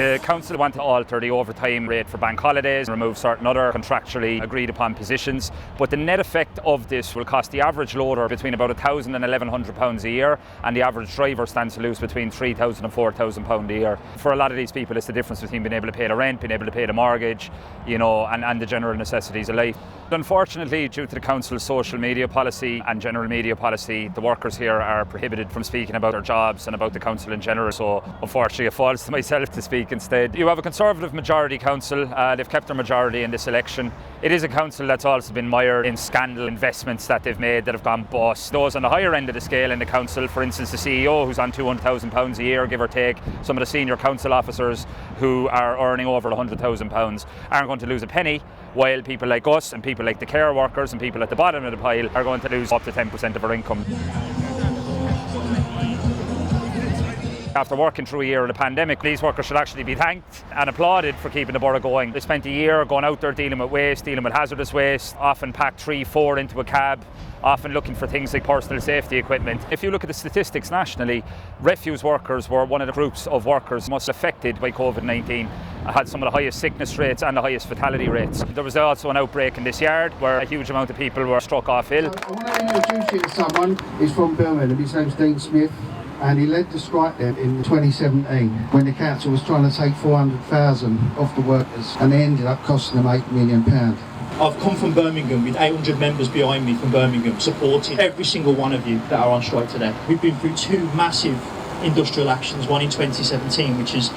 The council want to alter the overtime rate for bank holidays, remove certain other contractually agreed upon positions, but the net effect of this will cost the average loader between about £1,000 and £1,100 a year, and the average driver stands to lose between £3,000 and £4,000 a year. For a lot of these people, it's the difference between being able to pay the rent, being able to pay the mortgage, and the general necessities of life. Unfortunately, due to the council's social media policy and general media policy, the workers here are prohibited from speaking about their jobs and about the council in general, so unfortunately it falls to myself to speak instead. You have a Conservative majority council. They've kept their majority in this election. It is a council that's also been mired in scandal investments that they've made that have gone bust. Those on the higher end of the scale in the council, for instance the CEO who's on £200,000 a year, give or take, some of the senior council officers who are earning over £100,000 aren't going to lose a penny, while people like us and people like the care workers and people at the bottom of the pile are going to lose up to 10% of our income. After working through a year of the pandemic, these workers should actually be thanked and applauded for keeping the borough going. They spent a year going out there dealing with waste, dealing with hazardous waste, often packed 3-4 into a cab, often looking for things like personal safety equipment. If you look at the statistics nationally, refuse workers were one of the groups of workers most affected by COVID-19. Had some of the highest sickness rates and the highest fatality rates. There was also an outbreak in this yard where a huge amount of people were struck off ill. I want to introduce you to someone. He's from Birmingham. His name's Dean Smith. And he led the strike there in 2017 when the council was trying to take 400,000 off the workers, and they ended up costing them £8 million. I've come from Birmingham with 800 members behind me from Birmingham, supporting every single one of you that are on strike today. We've been through 2 massive industrial actions, one in 2017, which is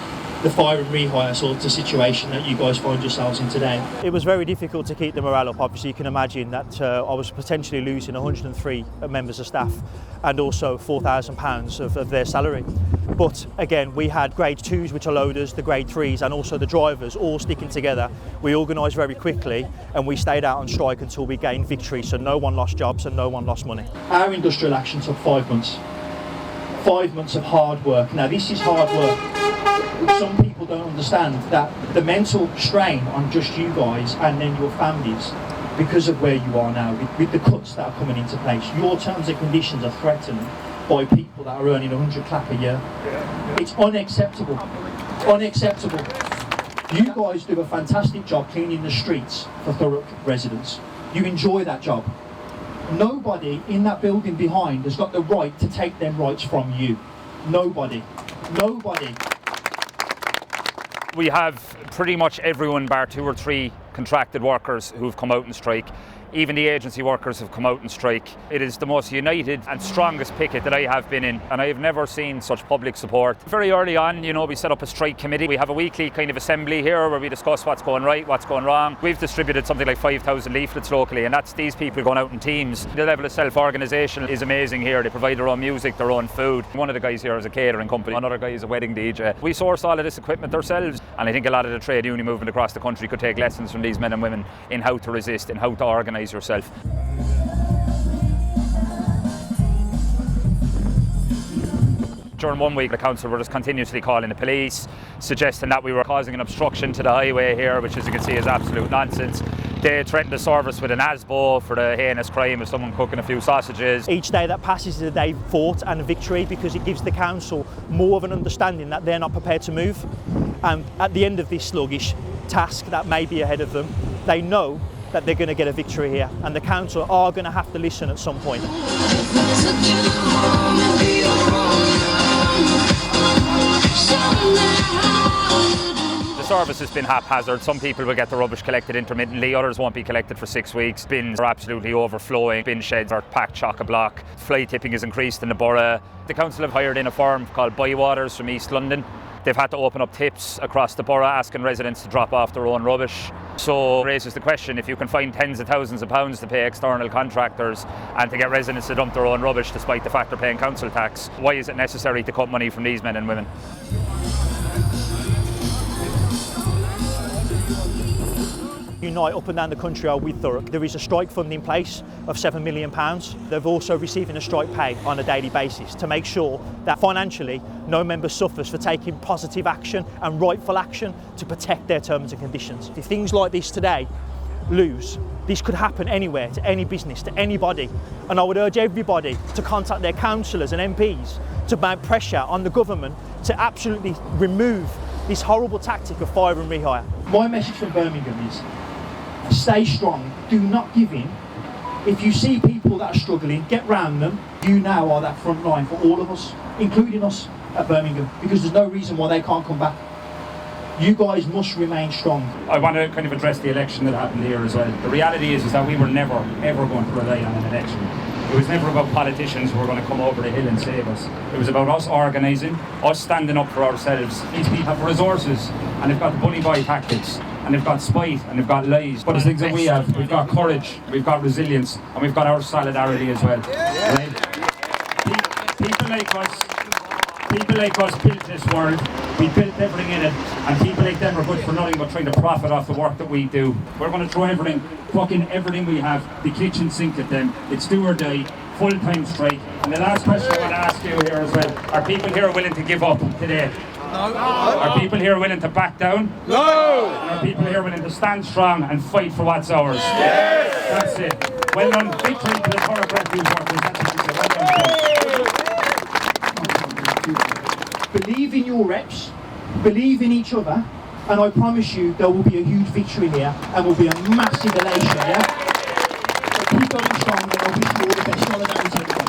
the fire and rehire sort of situation that you guys find yourselves in today. It was very difficult to keep the morale up. Obviously you can imagine that I was potentially losing 103 members of staff and also £4,000 of their salary. But again, we had grade 2s, which are loaders, the grade 3s and also the drivers all sticking together. We organised very quickly and we stayed out on strike until we gained victory, so no one lost jobs and no one lost money. Our industrial action took 5 months. 5 months of hard work. Now this is hard work. Some people don't understand that the mental strain on just you guys and then your families, because of where you are now, with the cuts that are coming into place, your terms and conditions are threatened by people that are earning 100 clap a year. It's unacceptable. Unacceptable. You guys do a fantastic job cleaning the streets for Thurrock residents. You enjoy that job. Nobody in that building behind has got the right to take them rights from you. Nobody. Nobody. We have pretty much everyone bar 2 or 3 contracted workers who've come out and strike. Even the agency workers have come out and strike. It is the most united and strongest picket that I have been in, and I have never seen such public support. Very early on, we set up a strike committee. We have a weekly kind of assembly here where we discuss what's going right, what's going wrong. We've distributed something like 5,000 leaflets locally, and that's these people going out in teams. The level of self-organisation is amazing here. They provide their own music, their own food. One of the guys here is a catering company, another guy is a wedding DJ. We source all of this equipment ourselves, and I think a lot of the trade union movement across the country could take lessons from these men and women in how to resist and how to organise yourself. During 1 week, the council were just continuously calling the police, suggesting that we were causing an obstruction to the highway here, which, as you can see, is absolute nonsense. They threatened to serve us with an ASBO for the heinous crime of someone cooking a few sausages. Each day that passes is a day fought and a victory, because it gives the council more of an understanding that they're not prepared to move. And at the end of this sluggish task that may be ahead of them, they know that they're going to get a victory here, and the council are going to have to listen at some point. The service has been haphazard. Some people will get the rubbish collected intermittently, others won't be collected for 6 weeks. Bins are absolutely overflowing. Bin sheds are packed chock-a-block. Fly tipping is increased in the borough. The council have hired in a firm called Bywaters from East London. They've had to open up tips across the borough asking residents to drop off their own rubbish. So it raises the question, if you can find tens of thousands of pounds to pay external contractors and to get residents to dump their own rubbish despite the fact they're paying council tax, why is it necessary to cut money from these men and women? Unite up and down the country are with Thurrock. There is a strike fund in place of £7 million. They're also receiving a strike pay on a daily basis to make sure that financially no member suffers for taking positive action and rightful action to protect their terms and conditions. If things like this today lose, this could happen anywhere, to any business, to anybody. And I would urge everybody to contact their councillors and MPs to mount pressure on the government to absolutely remove this horrible tactic of fire and rehire. My message from Birmingham is stay strong, do not give in. If you see people that are struggling, get round them. You now are that front line for all of us, including us at Birmingham, because there's no reason why they can't come back. You guys must remain strong. I want to kind of address the election that happened here as well. The reality is that we were never, ever going to rely on an election. It was never about politicians who were going to come over the hill and save us. It was about us organising, us standing up for ourselves. These people have resources, and they've got the bully boy tactics, and they've got spite, and they've got lies. But the things that we have, we've got courage, we've got resilience, and we've got our solidarity as well. Right? People like us built this world. We built everything in it, and people like them are good for nothing but trying to profit off the work that we do. We're going to throw everything, fucking everything we have, the kitchen sink at them. It's do or die, full-time strike. And the last question I want to ask you here as well, are people here willing to give up today? No. Are people here willing to back down? No. And are people here willing to stand strong and fight for what's ours? Yes. That's it. Well done. Victory to the Thurrock refuse workers. That's what you say. Well done. Believe in your reps, believe in each other, and I promise you there will be a huge victory here and will be a massive elation, yeah? So keep going strong, and I wish you all the best. Solidarity.